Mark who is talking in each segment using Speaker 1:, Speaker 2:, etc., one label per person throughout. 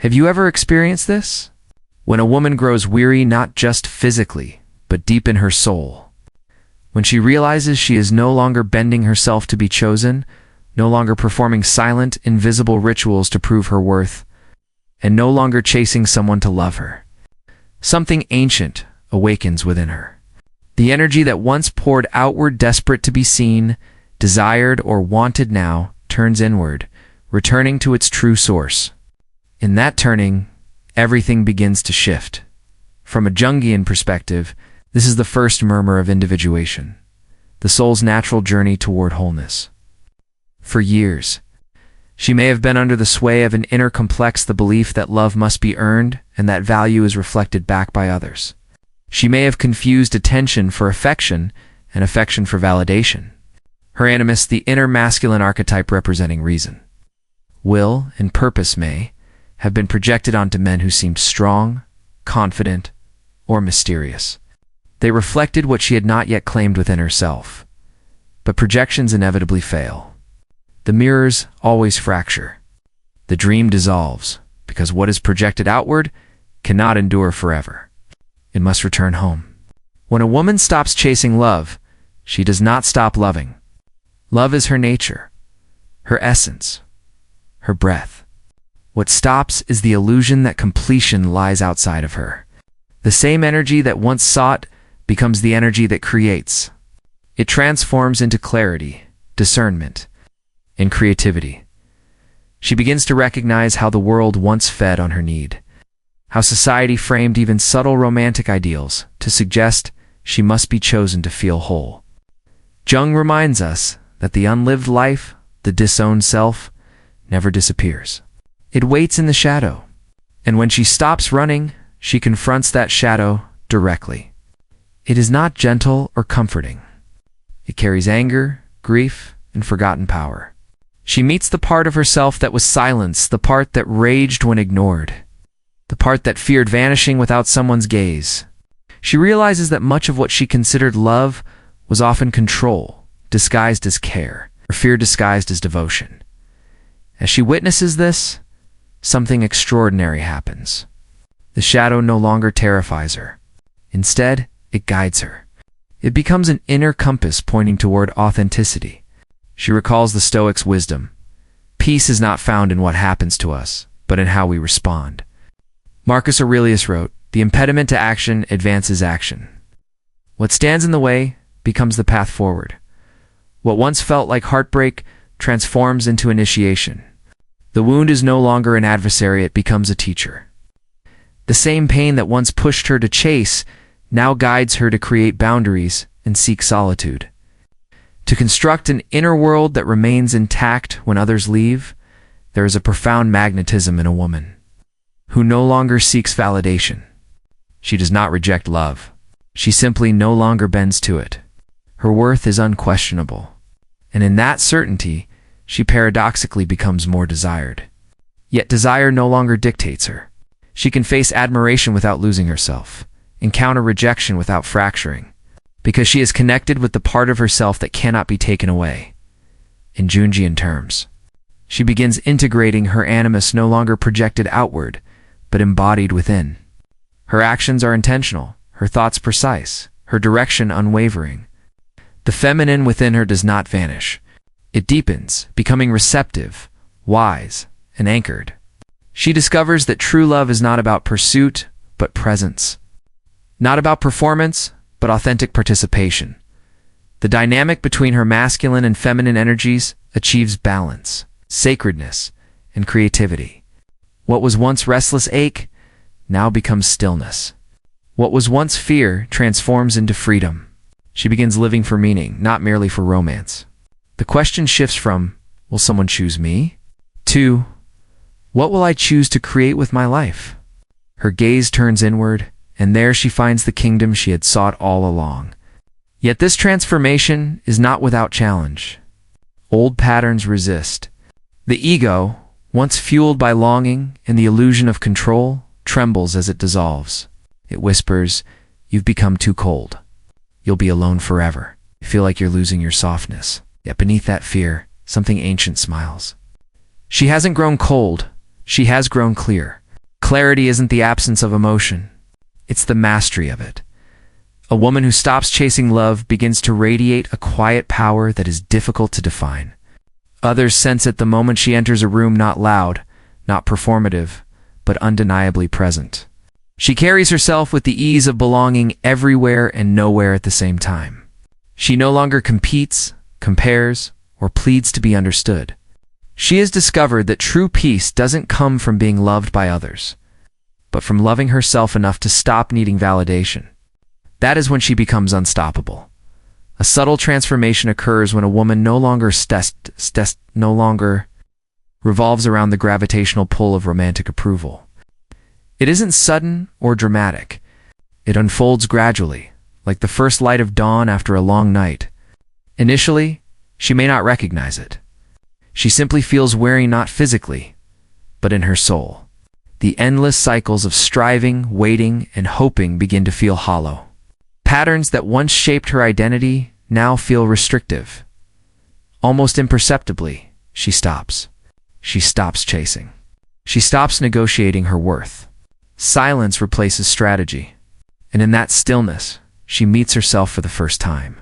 Speaker 1: Have you ever experienced this? When a woman grows weary not just physically, but deep in her soul. When she realizes she is no longer bending herself to be chosen, no longer performing silent, invisible rituals to prove her worth, and no longer chasing someone to love her. Something ancient awakens within her. The energy that once poured outward, desperate to be seen, desired, or wanted now turns inward, returning to its true source. In that turning, everything begins to shift. From a Jungian perspective, this is the first murmur of individuation, the soul's natural journey toward wholeness. For years, she may have been under the sway of an inner complex, the belief that love must be earned and that value is reflected back by others. She may have confused attention for affection and affection for validation. Her animus, the inner masculine archetype representing reason, will, and purpose, may have been projected onto men who seemed strong, confident, or mysterious. They reflected what she had not yet claimed within herself. But projections inevitably fail. The mirrors always fracture. The dream dissolves, because what is projected outward cannot endure forever. It must return home. When a woman stops chasing love, she does not stop loving. Love is her nature, her essence, her breath. What stops is the illusion that completion lies outside of her. The same energy that once sought becomes the energy that creates. It transforms into clarity, discernment, and creativity. She begins to recognize how the world once fed on her need, how society framed even subtle romantic ideals to suggest she must be chosen to feel whole. Jung reminds us that the unlived life, the disowned self, never disappears. It waits in the shadow, and when she stops running, she confronts that shadow directly. It is not gentle or comforting. It carries anger, grief, and forgotten power. She meets the part of herself that was silenced, the part that raged when ignored, the part that feared vanishing without someone's gaze. She realizes that much of what she considered love was often control, disguised as care, or fear disguised as devotion. As she witnesses this, something extraordinary happens. The shadow no longer terrifies her. Instead, it guides her. It becomes an inner compass pointing toward authenticity. She recalls the Stoics' wisdom. Peace is not found in what happens to us, but in how we respond. Marcus Aurelius wrote, "The impediment to action advances action." What stands in the way becomes the path forward. What once felt like heartbreak transforms into initiation. The wound is no longer an adversary, it becomes a teacher. The same pain that once pushed her to chase now guides her to create boundaries and seek solitude. To construct an inner world that remains intact when others leave, there is a profound magnetism in a woman who no longer seeks validation. She does not reject love. She simply no longer bends to it. Her worth is unquestionable, and in that certainty, she paradoxically becomes more desired. Yet desire no longer dictates her. She can face admiration without losing herself, encounter rejection without fracturing, because she is connected with the part of herself that cannot be taken away. In Jungian terms, she begins integrating her animus no longer projected outward, but embodied within. Her actions are intentional, her thoughts precise, her direction unwavering. The feminine within her does not vanish. It deepens, becoming receptive, wise, and anchored. She discovers that true love is not about pursuit, but presence. Not about performance, but authentic participation. The dynamic between her masculine and feminine energies achieves balance, sacredness, and creativity. What was once restless ache now becomes stillness. What was once fear transforms into freedom. She begins living for meaning, not merely for romance. The question shifts from, will someone choose me? To, what will I choose to create with my life? Her gaze turns inward, and there she finds the kingdom she had sought all along. Yet this transformation is not without challenge. Old patterns resist. The ego, once fueled by longing and the illusion of control, trembles as it dissolves. It whispers, "You've become too cold. You'll be alone forever. You feel like you're losing your softness." Yet beneath that fear, something ancient smiles. She hasn't grown cold. She has grown clear. Clarity isn't the absence of emotion. It's the mastery of it. A woman who stops chasing love begins to radiate a quiet power that is difficult to define. Others sense it the moment she enters a room, not loud, not performative, but undeniably present. She carries herself with the ease of belonging everywhere and nowhere at the same time. She no longer competes, compares, or pleads to be understood. She has discovered that true peace doesn't come from being loved by others, but from loving herself enough to stop needing validation. That is when she becomes unstoppable. A subtle transformation occurs when a woman no longer revolves around the gravitational pull of romantic approval. It isn't sudden or dramatic. It unfolds gradually, like the first light of dawn after a long night. Initially, she may not recognize it. She simply feels weary not physically, but in her soul. The endless cycles of striving, waiting, and hoping begin to feel hollow. Patterns that once shaped her identity now feel restrictive. Almost imperceptibly, she stops. She stops chasing. She stops negotiating her worth. Silence replaces strategy. And in that stillness, she meets herself for the first time.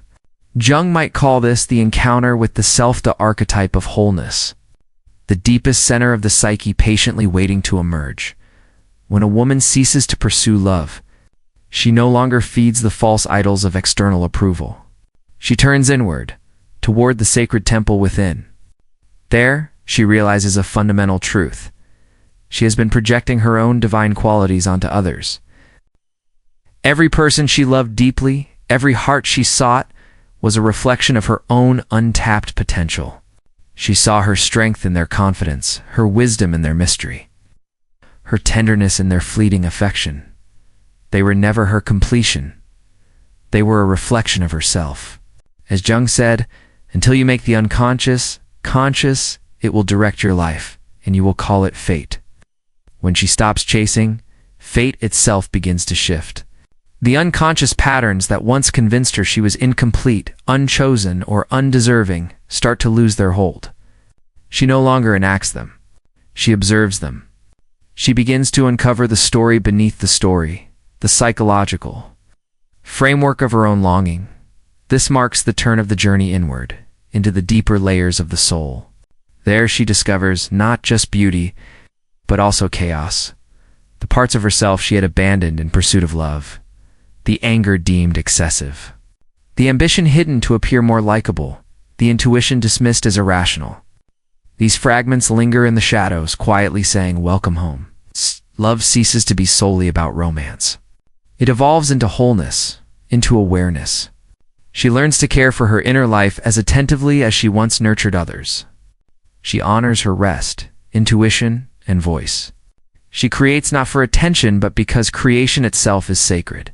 Speaker 1: Jung might call this the encounter with the self, the archetype of wholeness, the deepest center of the psyche patiently waiting to emerge. When a woman ceases to pursue love, she no longer feeds the false idols of external approval. She turns inward, toward the sacred temple within. There, she realizes a fundamental truth. She has been projecting her own divine qualities onto others. Every person she loved deeply, every heart she sought, was a reflection of her own untapped potential. She saw her strength in their confidence, her wisdom in their mystery, her tenderness in their fleeting affection. They were never her completion. They were a reflection of herself. As Jung said, until you make the unconscious conscious, it will direct your life, and you will call it fate. When she stops chasing, fate itself begins to shift. The unconscious patterns that once convinced her she was incomplete, unchosen, or undeserving start to lose their hold. She no longer enacts them. She observes them. She begins to uncover the story beneath the story, the psychological framework of her own longing. This marks the turn of the journey inward, into the deeper layers of the soul. There she discovers not just beauty, but also chaos, the parts of herself she had abandoned in pursuit of love. The anger deemed excessive, the ambition hidden to appear more likable, the intuition dismissed as irrational. These fragments linger in the shadows, quietly saying, "Welcome home." Love ceases to be solely about romance. It evolves into wholeness, into awareness. She learns to care for her inner life as attentively as she once nurtured others. She honors her rest, intuition, and voice. She creates not for attention, but because creation itself is sacred.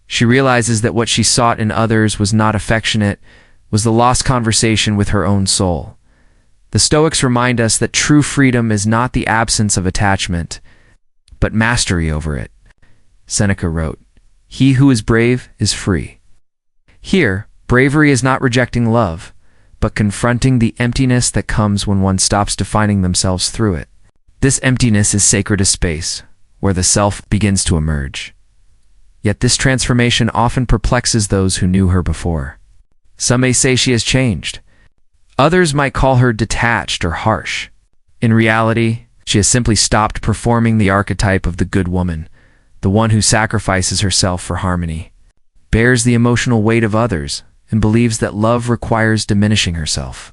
Speaker 1: She realizes that what she sought in others was not affectionate, was the lost conversation with her own soul. The Stoics remind us that true freedom is not the absence of attachment, but mastery over it. Seneca wrote, "He who is brave is free." Here, bravery is not rejecting love, but confronting the emptiness that comes when one stops defining themselves through it. This emptiness is sacred as space, where the self begins to emerge. Yet this transformation often perplexes those who knew her before. Some may say she has changed. Others might call her detached or harsh. In reality, she has simply stopped performing the archetype of the good woman, the one who sacrifices herself for harmony, bears the emotional weight of others, and believes that love requires diminishing herself.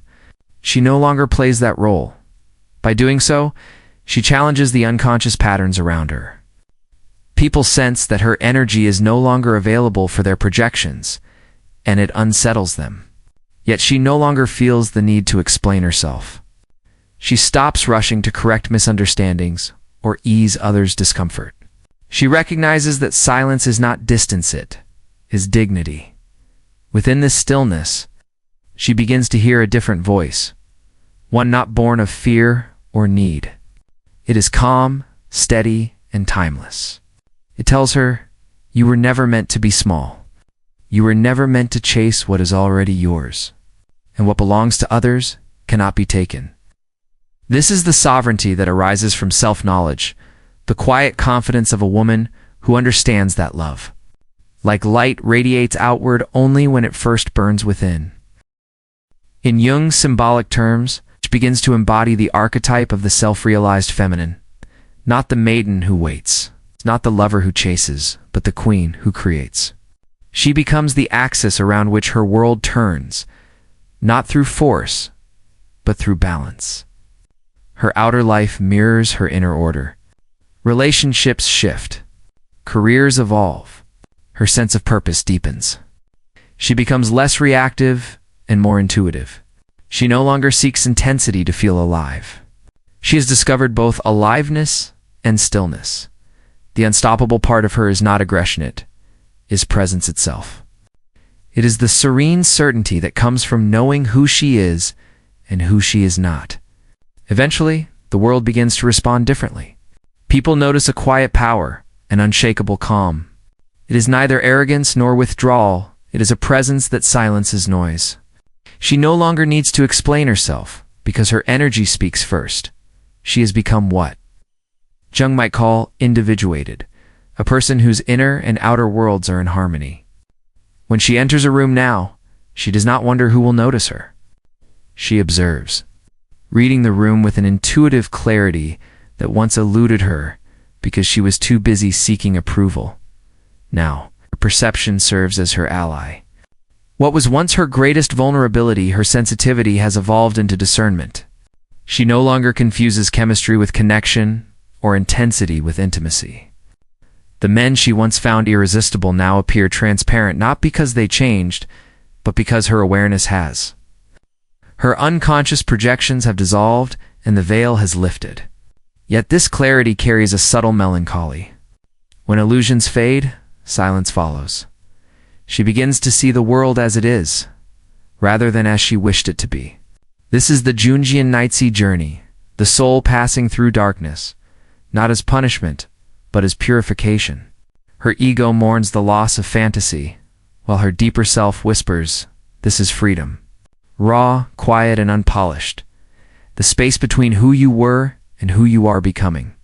Speaker 1: She no longer plays that role. By doing so, she challenges the unconscious patterns around her. People sense that her energy is no longer available for their projections, and it unsettles them. Yet she no longer feels the need to explain herself. She stops rushing to correct misunderstandings or ease others' discomfort. She recognizes that silence is not distance, it is dignity. Within this stillness, she begins to hear a different voice, one not born of fear or need. It is calm, steady, and timeless. It tells her, "You were never meant to be small. You were never meant to chase what is already yours, and what belongs to others cannot be taken." This is the sovereignty that arises from self-knowledge, the quiet confidence of a woman who understands that love, like light, radiates outward only when it first burns within. In Jung's symbolic terms, she begins to embody the archetype of the self-realized feminine, not the maiden who waits, not the lover who chases, but the queen who creates. She becomes the axis around which her world turns, not through force, but through balance. Her outer life mirrors her inner order. Relationships shift. Careers evolve. Her sense of purpose deepens. She becomes less reactive and more intuitive. She no longer seeks intensity to feel alive. She has discovered both aliveness and stillness. The unstoppable part of her is not aggression, it is presence itself. It is the serene certainty that comes from knowing who she is and who she is not. Eventually, the world begins to respond differently. People notice a quiet power, an unshakable calm. It is neither arrogance nor withdrawal. It is a presence that silences noise. She no longer needs to explain herself because her energy speaks first. She has become what Jung might call individuated, a person whose inner and outer worlds are in harmony. When she enters a room now, she does not wonder who will notice her. She observes, reading the room with an intuitive clarity that once eluded her because she was too busy seeking approval. Now, her perception serves as her ally. What was once her greatest vulnerability, her sensitivity, has evolved into discernment. She no longer confuses chemistry with connection or intensity with intimacy. The men she once found irresistible now appear transparent, not because they changed, but because her awareness has. Her unconscious projections have dissolved and the veil has lifted. Yet this clarity carries a subtle melancholy. When illusions fade, silence follows. She begins to see the world as it is, rather than as she wished it to be. This is the Jungian Nightsea journey, the soul passing through darkness, not as punishment, but as purification. Her ego mourns the loss of fantasy, while her deeper self whispers, "This is freedom." Raw, quiet, and unpolished. The space between who you were and who you are becoming.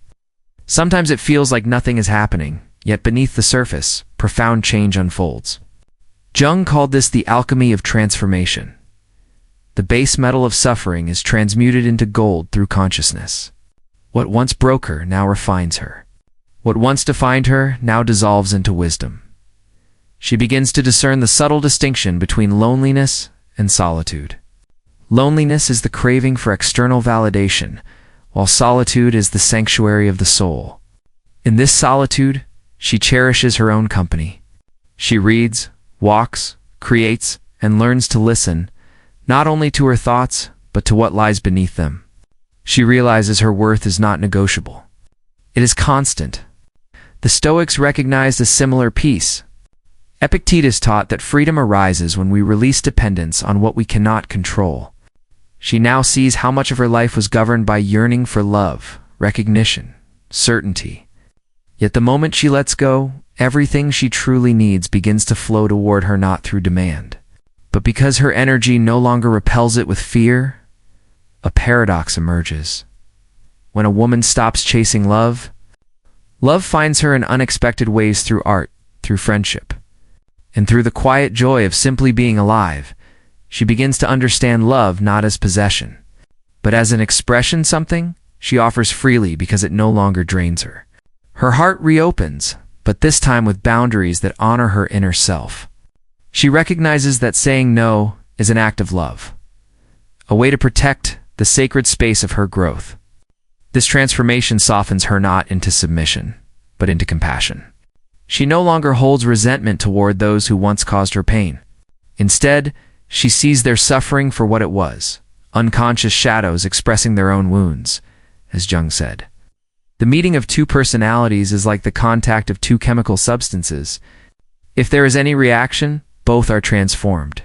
Speaker 1: Sometimes it feels like nothing is happening, yet beneath the surface, profound change unfolds. Jung called this the alchemy of transformation. The base metal of suffering is transmuted into gold through consciousness. What once broke her now refines her. What once defined her now dissolves into wisdom. She begins to discern the subtle distinction between loneliness and solitude. Loneliness is the craving for external validation, while solitude is the sanctuary of the soul. In this solitude, she cherishes her own company. She reads, walks, creates, and learns to listen, not only to her thoughts, but to what lies beneath them. She realizes her worth is not negotiable. It is constant. The Stoics recognized a similar peace. Epictetus taught that freedom arises when we release dependence on what we cannot control. She now sees how much of her life was governed by yearning for love, recognition, certainty. Yet the moment she lets go, everything she truly needs begins to flow toward her, not through demand, but because her energy no longer repels it with fear. A paradox emerges. When a woman stops chasing love, love finds her in unexpected ways through art, through friendship, and through the quiet joy of simply being alive. She begins to understand love not as possession, but as an expression, something she offers freely because it no longer drains her. Her heart reopens, but this time with boundaries that honor her inner self. She recognizes that saying no is an act of love, a way to protect the sacred space of her growth. This transformation softens her not into submission, but into compassion. She no longer holds resentment toward those who once caused her pain. Instead, she sees their suffering for what it was, unconscious shadows expressing their own wounds, as Jung said. The meeting of two personalities is like the contact of two chemical substances. If there is any reaction, both are transformed.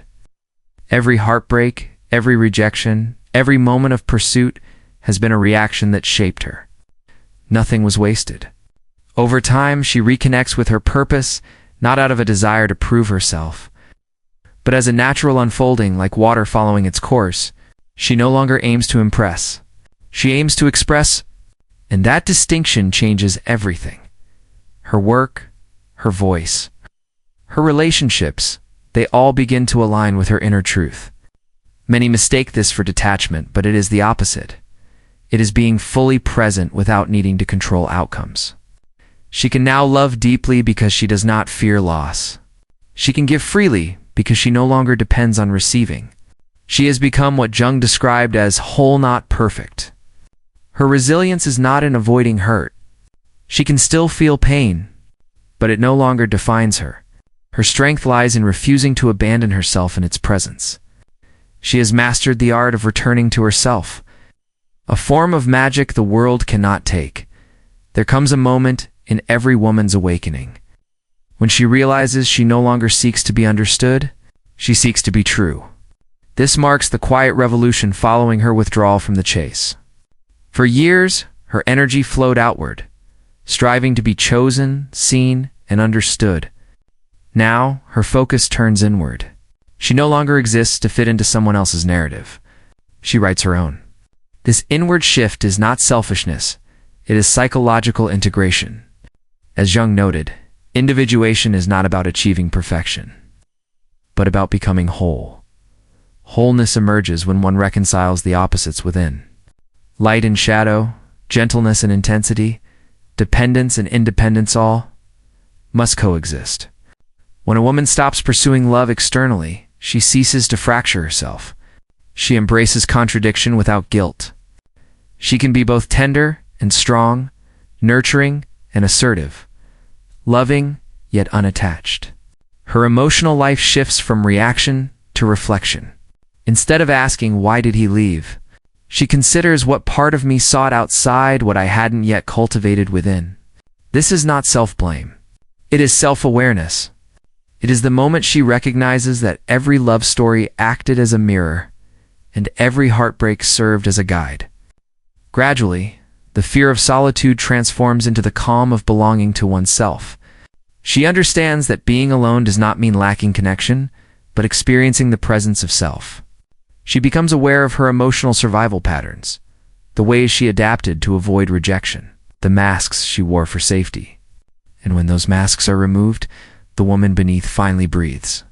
Speaker 1: Every heartbreak, every rejection, every moment of pursuit has been a reaction that shaped her. Nothing was wasted. Over time, she reconnects with her purpose, not out of a desire to prove herself, but as a natural unfolding, like water following its course. She no longer aims to impress. She aims to express And that distinction changes everything. Her work, her voice, her relationships, they all begin to align with her inner truth. Many mistake this for detachment, but it is the opposite. It is being fully present without needing to control outcomes. She can now love deeply because she does not fear loss. She can give freely because she no longer depends on receiving. She has become what Jung described as whole, not perfect. Her resilience is not in avoiding hurt. She can still feel pain, but it no longer defines her. Her strength lies in refusing to abandon herself in its presence. She has mastered the art of returning to herself, a form of magic the world cannot take. There comes a moment in every woman's awakening when she realizes she no longer seeks to be understood, she seeks to be true. This marks the quiet revolution following her withdrawal from the chase. For years, her energy flowed outward, striving to be chosen, seen, and understood. Now, her focus turns inward. She no longer exists to fit into someone else's narrative. She writes her own. This inward shift is not selfishness, it is psychological integration. As Jung noted, individuation is not about achieving perfection, but about becoming whole. Wholeness emerges when one reconciles the opposites within. Light and shadow, gentleness and intensity, dependence and independence all must coexist. When a woman stops pursuing love externally, she ceases to fracture herself. She embraces contradiction without guilt. She can be both tender and strong, nurturing and assertive, loving yet unattached. Her emotional life shifts from reaction to reflection. Instead of asking, "Why did he leave?" she considers, "What part of me sought outside what I hadn't yet cultivated within?" This is not self-blame. It is self-awareness. It is the moment she recognizes that every love story acted as a mirror and every heartbreak served as a guide. Gradually, the fear of solitude transforms into the calm of belonging to oneself. She understands that being alone does not mean lacking connection, but experiencing the presence of self. She becomes aware of her emotional survival patterns, the ways she adapted to avoid rejection, the masks she wore for safety. And when those masks are removed, the woman beneath finally breathes.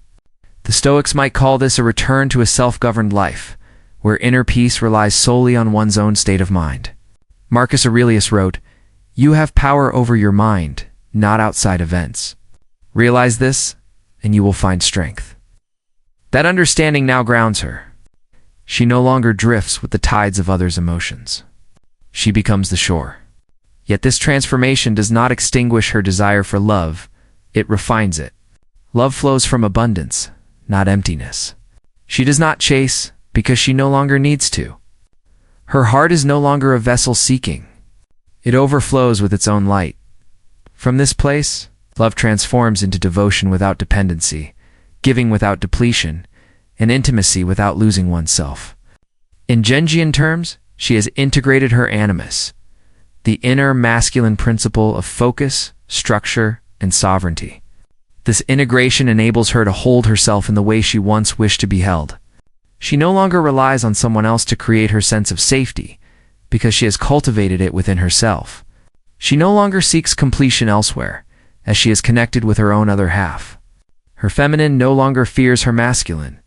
Speaker 1: The Stoics might call this a return to a self-governed life, where inner peace relies solely on one's own state of mind. Marcus Aurelius wrote, "You have power over your mind, not outside events. Realize this, and you will find strength." That understanding now grounds her. She no longer drifts with the tides of others' emotions. She becomes the shore. Yet this transformation does not extinguish her desire for love, it refines it. Love flows from abundance, not emptiness. She does not chase because she no longer needs to. Her heart is no longer a vessel seeking. It overflows with its own light. From this place, love transforms into devotion without dependency, giving without depletion, and intimacy without losing oneself. In Jungian terms, she has integrated her animus, the inner masculine principle of focus, structure, and sovereignty. This integration enables her to hold herself in the way she once wished to be held. She no longer relies on someone else to create her sense of safety, because she has cultivated it within herself. She no longer seeks completion elsewhere, as she is connected with her own other half. Her feminine no longer fears her masculine.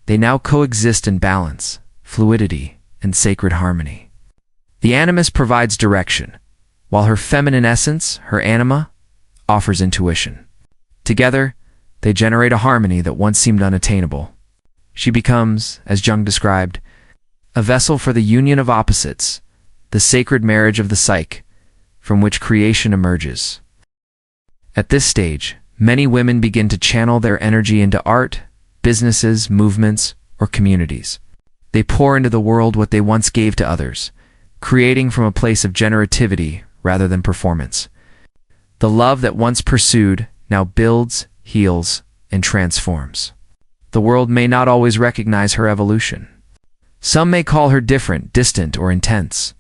Speaker 1: They now coexist in balance, fluidity, and sacred harmony. The animus provides direction, while her feminine essence, her anima, offers intuition. Together, they generate a harmony that once seemed unattainable. She becomes, as Jung described, a vessel for the union of opposites, the sacred marriage of the psyche, from which creation emerges. At this stage, many women begin to channel their energy into art, businesses, movements, or communities. They pour into the world what they once gave to others, creating from a place of generativity rather than performance. The love that once pursued now builds, heals, and transforms. The world may not always recognize her evolution. Some may call her different, distant, or intense.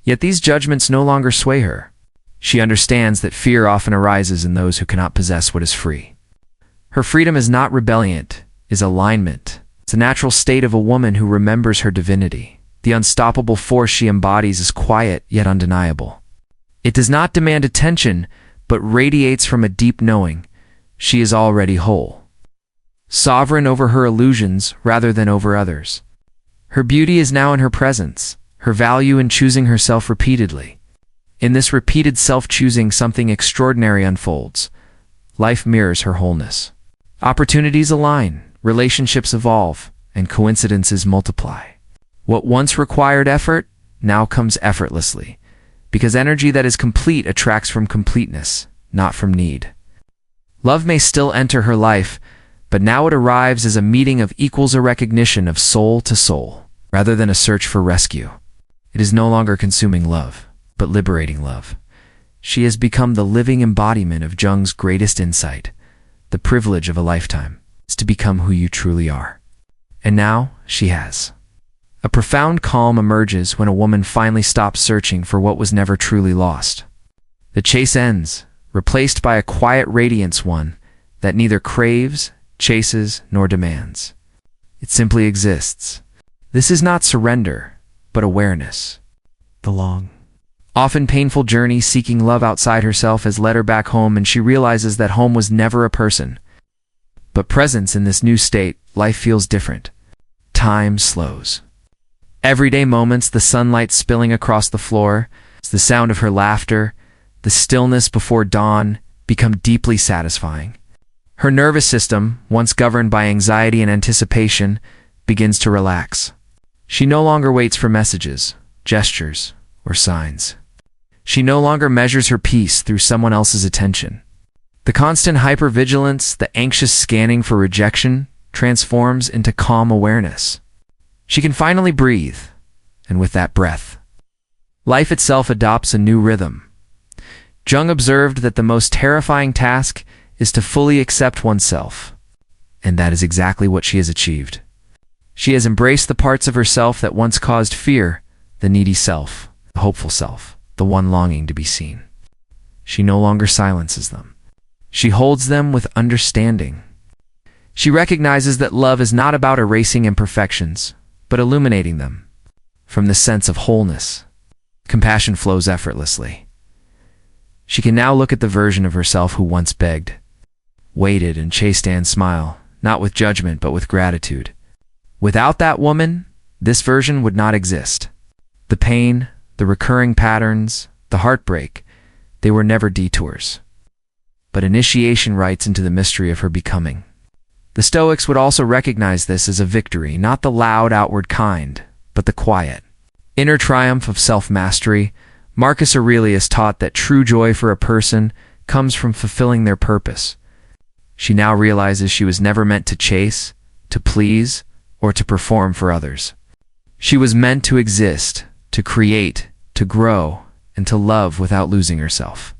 Speaker 1: Yet these judgments no longer sway her. She understands that fear often arises in those who cannot possess what is free. Her freedom is not rebellion, is alignment. It's a natural state of a woman who remembers her divinity. The unstoppable force she embodies is quiet yet undeniable. It does not demand attention, but radiates from a deep knowing. She is already whole, sovereign over her illusions rather than over others. Her beauty is now in her presence, her value in choosing herself repeatedly. In this repeated self-choosing, something extraordinary unfolds. Life mirrors her wholeness. Opportunities align, relationships evolve, and coincidences multiply. What once required effort now comes effortlessly, because energy that is complete attracts from completeness, not from need. Love may still enter her life, but now it arrives as a meeting of equals, a recognition of soul to soul, rather than a search for rescue. It is no longer consuming love, but liberating love. She has become the living embodiment of Jung's greatest insight. The privilege of a lifetime is to become who you truly are. And now she has. A profound calm emerges when a woman finally stops searching for what was never truly lost. The chase ends, replaced by a quiet radiance, one that neither craves, chases, nor demands. It simply exists. This is not surrender, but awareness. The long, often painful journey seeking love outside herself has led her back home, and she realizes that home was never a person, but presence. In this new state, life feels different. Time slows. Everyday moments, the sunlight spilling across the floor, the sound of her laughter, the stillness before dawn, become deeply satisfying. Her nervous system, once governed by anxiety and anticipation, begins to relax. She no longer waits for messages, gestures, or signs. She no longer measures her peace through someone else's attention. The constant hypervigilance, the anxious scanning for rejection, transforms into calm awareness. She can finally breathe, and with that breath, life itself adopts a new rhythm. Jung observed that the most terrifying task is to fully accept oneself, and that is exactly what she has achieved. She has embraced the parts of herself that once caused fear, the needy self, the hopeful self, the one longing to be seen. She no longer silences them. She holds them with understanding. She recognizes that love is not about erasing imperfections, but illuminating them. From the sense of wholeness, compassion flows effortlessly. She can now look at the version of herself who once begged, waited, and chased, and smile, not with judgment but with gratitude. Without that woman, this version would not exist. The pain, the recurring patterns, the heartbreak, they were never detours, but initiation rites into the mystery of her becoming. The Stoics would also recognize this as a victory, not the loud outward kind, but the quiet, inner triumph of self-mastery. Marcus Aurelius taught that true joy for a person comes from fulfilling their purpose. She now realizes she was never meant to chase, to please, or to perform for others. She was meant to exist, to create, to grow, and to love without losing herself.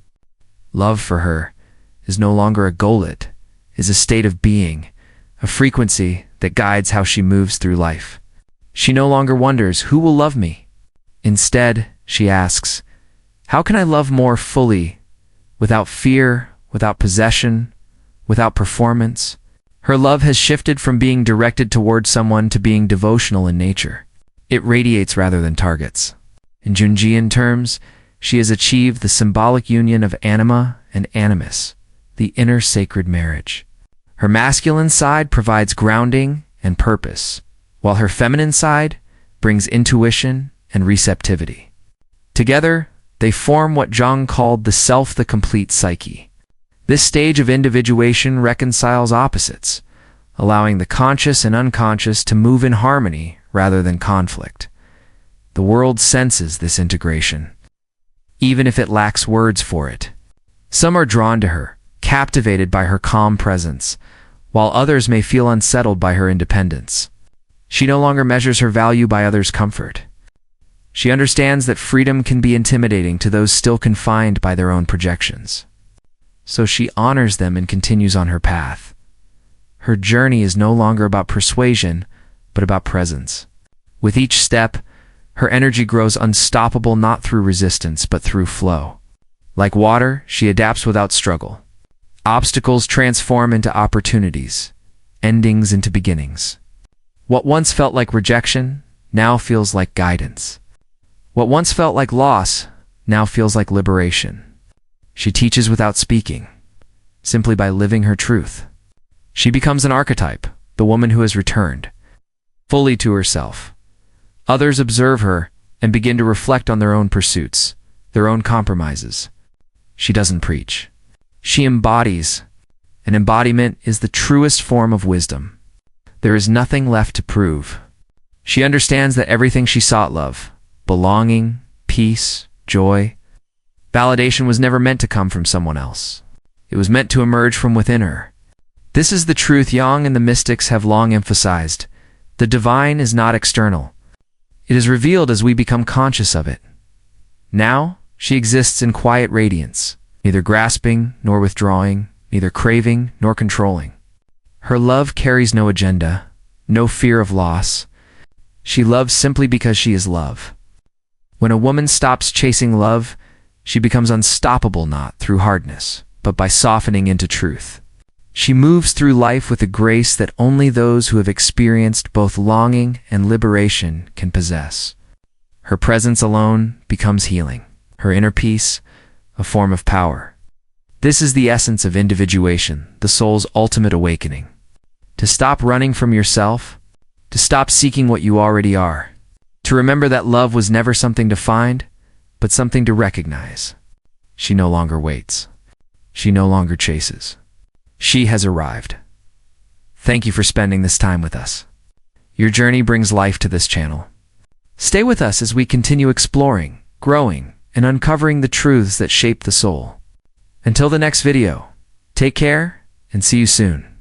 Speaker 1: Love for her is no longer a goal, it is a state of being, a frequency that guides how she moves through life. She no longer wonders, who will love me? Instead, she asks, how can I love more fully, without fear, without possession, without performance? Her love has shifted from being directed toward someone to being devotional in nature. It radiates rather than targets. In Jungian terms, she has achieved the symbolic union of anima and animus, the inner sacred marriage. Her masculine side provides grounding and purpose, while her feminine side brings intuition and receptivity. Together, they form what Jung called the self, the complete psyche. This stage of individuation reconciles opposites, allowing the conscious and unconscious to move in harmony rather than conflict. The world senses this integration, even if it lacks words for it. Some are drawn to her, captivated by her calm presence, while others may feel unsettled by her independence. She no longer measures her value by others' comfort. She understands that freedom can be intimidating to those still confined by their own projections. So she honors them and continues on her path. Her journey is no longer about persuasion, but about presence. With each step, her energy grows unstoppable, not through resistance, but through flow. Like water, she adapts without struggle. Obstacles transform into opportunities, endings into beginnings. What once felt like rejection now feels like guidance. What once felt like loss now feels like liberation. She teaches without speaking, simply by living her truth. She becomes an archetype, the woman who has returned, fully to herself. Others observe her and begin to reflect on their own pursuits, their own compromises. She doesn't preach. She embodies. An embodiment is the truest form of wisdom. There is nothing left to prove. She understands that everything she sought, love, belonging, peace, joy, validation, was never meant to come from someone else. It was meant to emerge from within her. This is the truth Jung and the mystics have long emphasized. The divine is not external. It is revealed as we become conscious of it. Now, she exists in quiet radiance, neither grasping nor withdrawing, neither craving nor controlling. Her love carries no agenda, no fear of loss. She loves simply because she is love. When a woman stops chasing love, she becomes unstoppable, not through hardness, but by softening into truth. She moves through life with a grace that only those who have experienced both longing and liberation can possess. Her presence alone becomes healing, her inner peace a form of power. This is the essence of individuation, the soul's ultimate awakening. To stop running from yourself, to stop seeking what you already are, to remember that love was never something to find, but something to recognize. She no longer waits. She no longer chases. She has arrived. Thank you for spending this time with us. Your journey brings life to this channel. Stay with us as we continue exploring, growing, and uncovering the truths that shape the soul. Until the next video, take care and see you soon.